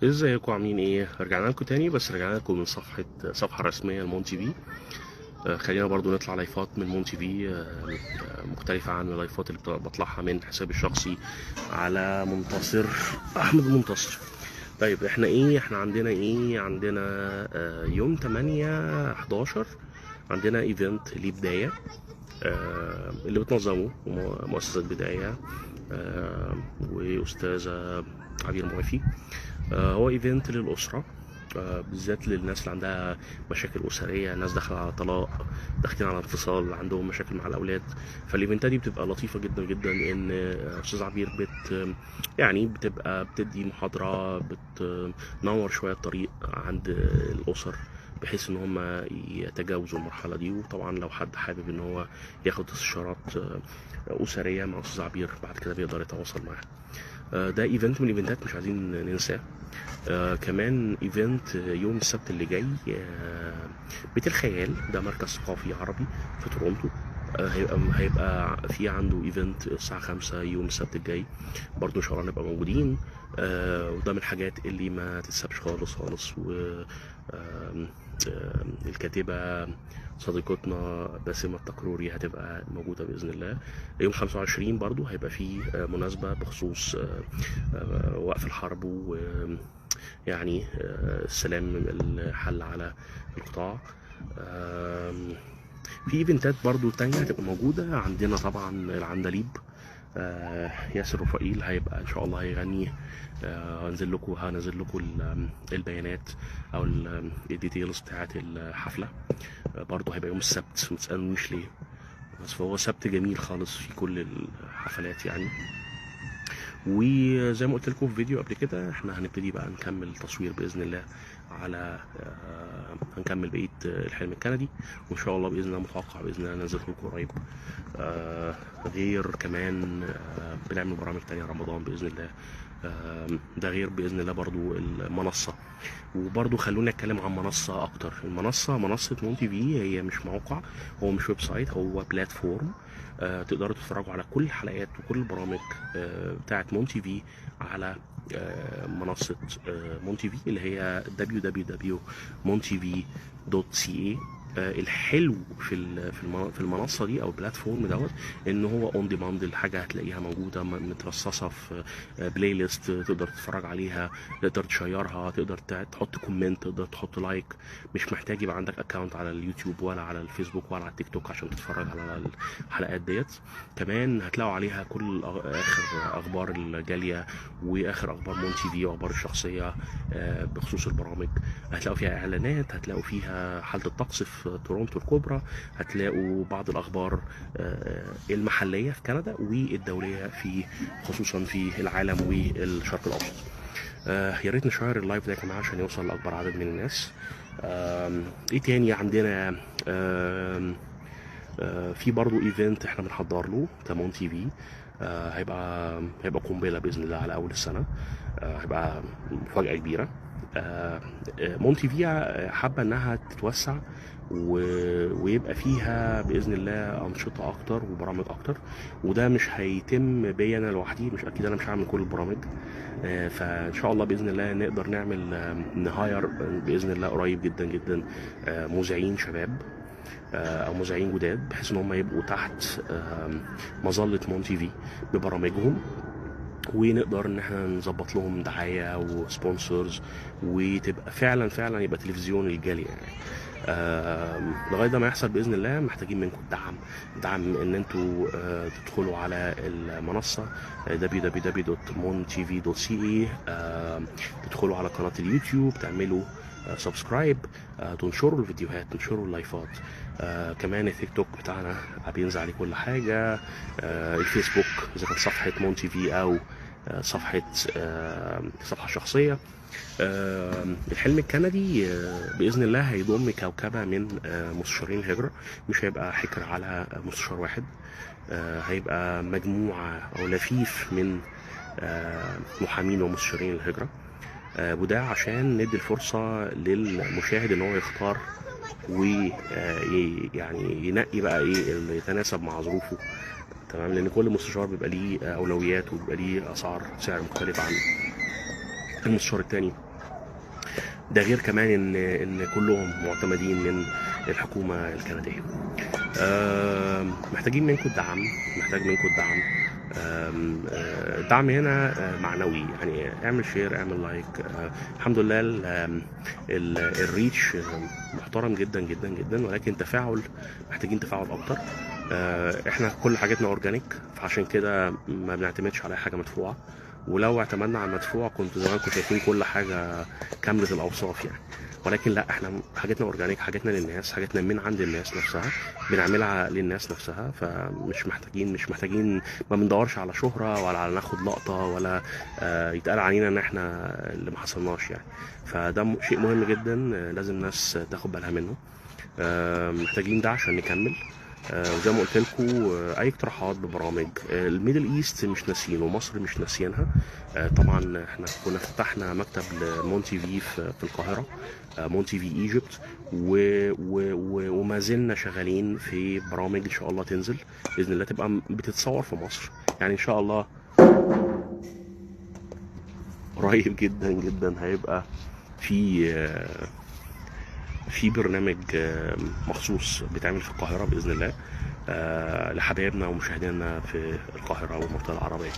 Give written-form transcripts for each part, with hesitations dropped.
ازيكم عاملين ايه؟ رجعنا لكم تاني، بس رجعنا لكم من صفحة رسمية لمون تي في. خلينا برضو نطلع لايفات من مون تي في مختلفة عن اللايفات اللي بطلعها من حسابي الشخصي على منتصر احمد منتصر. طيب احنا عندنا ايه؟ عندنا يوم 8/11 عندنا ايفنت ليه بداية، اللي بتنظمه مؤسسة بداية وأستاذة عبير موافي. هو ايفنت للأسرة، بالذات للناس اللي عندها مشاكل أسرية، ناس داخلة على طلاق، داخلين على انفصال، عندهم مشاكل مع الأولاد. فالإيفنتات دي بتبقى لطيفة جدا جدا، إن أستاذ عبير يعني بتبقى بتدي محاضرة بتنور شوية الطريق عند الأسر، بحيث ان هم يتجاوزوا المرحله دي. وطبعا لو حد حابب ان هو ياخد استشارات اسريه مع استاذ عبير، بعد كده بيقدر يتواصل معاه. ده ايفنت من الايفنتات مش عايزين ننساه. كمان ايفنت يوم السبت اللي جاي، بيت الخيال، ده مركز ثقافي عربي في تورونتو. هيبقى في عنده ايفنت الساعة 5 يوم السبت الجاي، برضو ان شاء الله نبقى موجودين. وده من الحاجات اللي ما تتسابش خالص خالص. و الكاتبة صديقتنا باسمة التقروري هتبقى موجودة بإذن الله. يوم 25 برضو هيبقى فيه مناسبة بخصوص وقف الحرب، ويعني السلام الحل على القطاع. في ايفنتات برضو تانية هتبقى موجودة عندنا، طبعا العندليب، ياسر رفائيل هيبقى ان شاء الله هيغني. هنزل لكم البيانات او الديتيلز بتاعت الحفلة. برضو هيبقى يوم السبت، متسألونيش ليه، بس فهو سبت جميل خالص في كل الحفلات يعني. وزي ما قلت لكم في فيديو قبل كده، احنا هنبتدي بقى نكمل تصوير باذن الله على هنكمل بقيه الحلم الكندي، وان شاء الله باذن الله متوقع باذن الله ننزل لكم قريب. غير كمان بنعمل برامج تانية رمضان باذن الله. ده غير باذن الله برضو المنصه. وبرضو خلونا نتكلم عن منصه اكتر. منصه مون تي في هي مش موقع، هو مش ويب سايت، هو بلاتفورم. تقدروا تتفرجوا على كل الحلقات وكل البرامج بتاعت مون تي في على منصة مون تي في، اللي هي www.montv.ca. الحلو في المنصه دي او البلاتفورم دوت، ان هو اون ديماند، الحاجه هتلاقيها موجوده مترصصه في بلاي ليست، تقدر تتفرج عليها، تقدر تشيرها، تقدر تحط كومنت، تقدر تحط لايك. مش محتاج يبقى عندك اكونت على اليوتيوب ولا على الفيسبوك ولا على التيك توك عشان تتفرج على الحلقات ديت. كمان هتلاقوا عليها كل اخر اخبار الجاليه، واخر اخبار مون تي في واخبار الشخصيه بخصوص البرامج. هتلاقوا فيها اعلانات، هتلاقوا فيها حاله الطقس في تورونتو الكبرى، هتلاقوا بعض الاخبار المحليه في كندا والدوليه في خصوصا في العالم والشرق الاوسط. يا ريت نشير اللايف ده يا جماعه عشان يوصل لاكبر عدد من الناس. ايه تاني عندنا؟ في برضو ايفنت احنا بنحضر له كمون تي في. هيبقى قنبله باذن الله على اول السنه. هيبقى مفاجاه كبيره. مون تي في حابه انها تتوسع ويبقى فيها باذن الله انشطه اكتر وبرامج اكتر، وده مش هيتم بيا انا لوحدي، مش اكيد انا مش هعمل كل البرامج. فان شاء الله باذن الله نقدر نعمل نهاير باذن الله قريب جدا جدا مذيعين شباب او مذيعين جداد، بحيث ان هم يبقوا تحت مظله مون تي في ببرامجهم، ونقدر ان احنا نظبط لهم دعايه وسبونسرز، وتبقى فعلا يبقى تلفزيون الجاليه يعني. لغايه ده ما يحصل باذن الله محتاجين منكم دعم ان انتوا تدخلوا على المنصه www.montv.ca، تدخلوا على قناه اليوتيوب، تعملوا سبسكرايب، تنشروا الفيديوهات، تنشروا اللايفات. كمان التيك توك بتاعنا بينزل عليه كل حاجه. الفيسبوك اذا كانت صفحه مون تي في او صفحه شخصيه. الحلم الكندي باذن الله هيضم كوكبه من مستشارين الهجره، مش هيبقى حكر على مستشار واحد. هيبقى مجموعه او لفيف من محامين ومستشارين الهجره، وده عشان ندي الفرصه للمشاهد ان هو يختار ويعني ينقي بقى ايه اللي يتناسب مع ظروفه. تمام، لان كل مستشار بيبقى ليه اولويات وبيبقى ليه سعر مختلف عن المستشار التاني. ده غير كمان ان كلهم معتمدين من الحكومه الكنديه. محتاجين منكم الدعم، محتاج منكم الدعم. الدعم هنا معنوي، يعني اعمل شير، اعمل لايك. الحمد لله الريتش محترم جدا جدا جدا، ولكن تفاعل، محتاجين تفاعل اكتر. احنا كل حاجاتنا اورجانيك، فعشان كده ما بنعتمدش على حاجه مدفوعه، ولو اعتمدنا على المدفوع كنت زمانكم شايفين كل حاجه كامله الاوصاف يعني. ولكن لا، احنا حاجاتنا اورجانيك، حاجاتنا للناس، حاجاتنا من عند الناس نفسها، بنعملها للناس نفسها. فمش محتاجين ما بندورش على شهرة ولا على ناخد لقطة، ولا يتقال علينا ان احنا اللي ما حصلناش يعني. فده شيء مهم جدا، لازم الناس تاخد بالها منه. محتاجين ده عشان نكمل. وزي ما قلت لكم، اي اقتراحات ببرامج. الميدل ايست مش ناسيين، ومصر مش ناسيينها. طبعا احنا كنا فتحنا مكتب لمونتي في في القاهره، مونتي في ايجيبت، وما زلنا شغالين في برامج ان شاء الله تنزل باذن الله، تبقى بتتصور في مصر يعني ان شاء الله. قريب جدا جدا هيبقى في برنامج مخصوص بيتعمل في القاهرة بإذن الله، لحبايبنا ومشاهدينا في القاهرة والمنطقة العربية.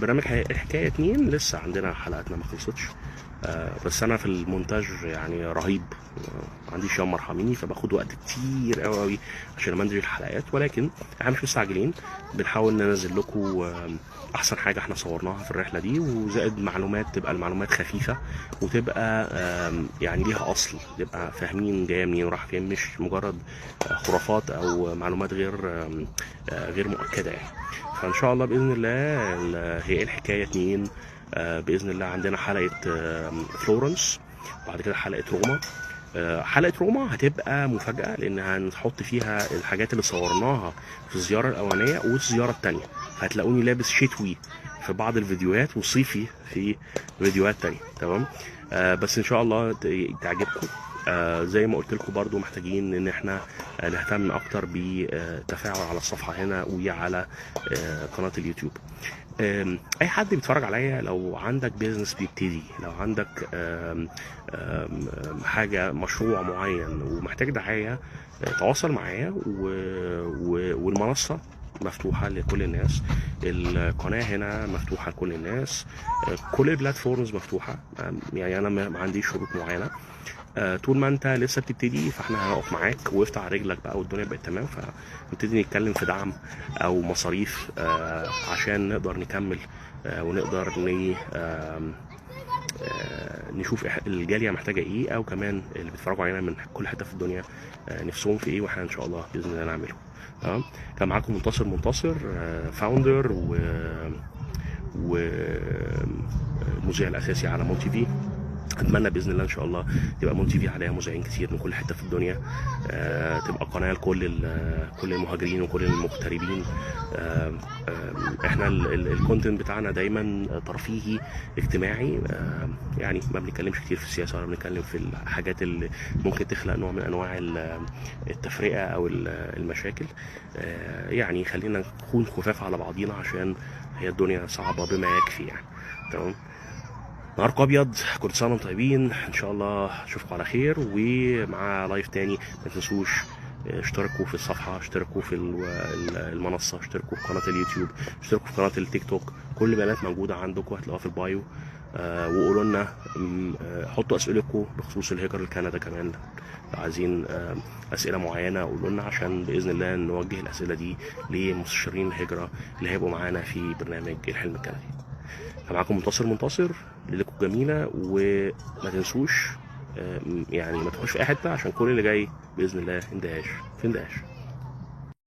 برنامج حكاية 2 لسه عندنا حلقاتنا ما خلصتش، بس انا في المونتاج يعني رهيب، ما عنديش يوم مرحميني، فباخد وقت كتير قوي عشان امنتج الحلقات. ولكن احنا مش مستعجلين، بنحاول ننزل لكم احسن حاجه احنا صورناها في الرحله دي، وزائد معلومات، تبقى المعلومات خفيفه، وتبقى يعني ليها اصل، تبقى فاهمين جايه منين وراح فين، مش مجرد خرافات او معلومات غير مؤكده يعني. فان شاء الله باذن الله هي الحكايه 2 باذن الله. عندنا حلقه فلورنس، وبعد كده حلقه روما. حلقه روما هتبقى مفاجاه، لان هنحط فيها الحاجات اللي صورناها في الزياره الاولانيه والزياره الثانيه. هتلاقوني لابس شتوي في بعض الفيديوهات، وصيفي في فيديوهات تانية، تمام. بس ان شاء الله تعجبكم. زي ما قلت لكم برضو محتاجين ان احنا نهتم اكتر بالتفاعل على الصفحه هنا وعلى قناه اليوتيوب. اي حد بيتفرج عليا، لو عندك بيزنس بيبتدي، لو عندك حاجه، مشروع معين ومحتاج دعايه، تواصل معايا، والمنصه مفتوحه لكل الناس، القناه هنا مفتوحه لكل الناس، كل البلاتفورمز مفتوحه. يعني انا ما عنديش شروط معينه. طول ما انت لسه بتبتدي، فاحنا هنقف معاك، وقفت على رجلك بقى والدنيا بقت تمام، فنبتدي نتكلم في دعم او مصاريف عشان نقدر نكمل، ونقدر نشوف الجاليه محتاجه ايه، او كمان اللي بيتفرجوا علينا من كل حته في الدنيا نفسهم في ايه، واحنا ان شاء الله باذن الله نعمله. تمام. كان معاكم منتصر فاوندر والمذيع الاساسي على مونتي في. اتمنى باذن الله ان شاء الله تبقى مونتي في عليها مذيعين كتير من كل حته في الدنيا، تبقى قناه لكل كل المهاجرين وكل المغتربين. احنا الكونتنت بتاعنا دايما ترفيهي اجتماعي، يعني ما بنتكلمش كتير في السياسه، ولا بنتكلم في الحاجات اللي ممكن تخلق نوع من انواع التفرقه او المشاكل. يعني خلينا نكون خفاف على بعضينا، عشان هي الدنيا صعبه بما يكفي يعني. تمام. نهاركم ابيض، كل سنه وانتم طيبين، ان شاء الله اشوفكم على خير، ومع لايف تاني. ما تنسوش اشتركوا في الصفحه، اشتركوا في المنصه، اشتركوا في قناه اليوتيوب، اشتركوا في قناه التيك توك. كل البيانات موجوده عندكم، هتلاقوها في البايو. وقولوا لنا، حطوا اسئلتكم بخصوص الهجره لكندا كمان، لو عايزين اسئله معينه قولوا لنا، عشان باذن الله نوجه الاسئله دي لمستشارين الهجره اللي هيبقوا معانا في برنامج الحلم الكندي. معاكم منتصر، ليلتكم جميله، وما تنسوش يعني ما تروحوش في اي حته، عشان كل اللي جاي باذن الله اندهاش في اندهاش.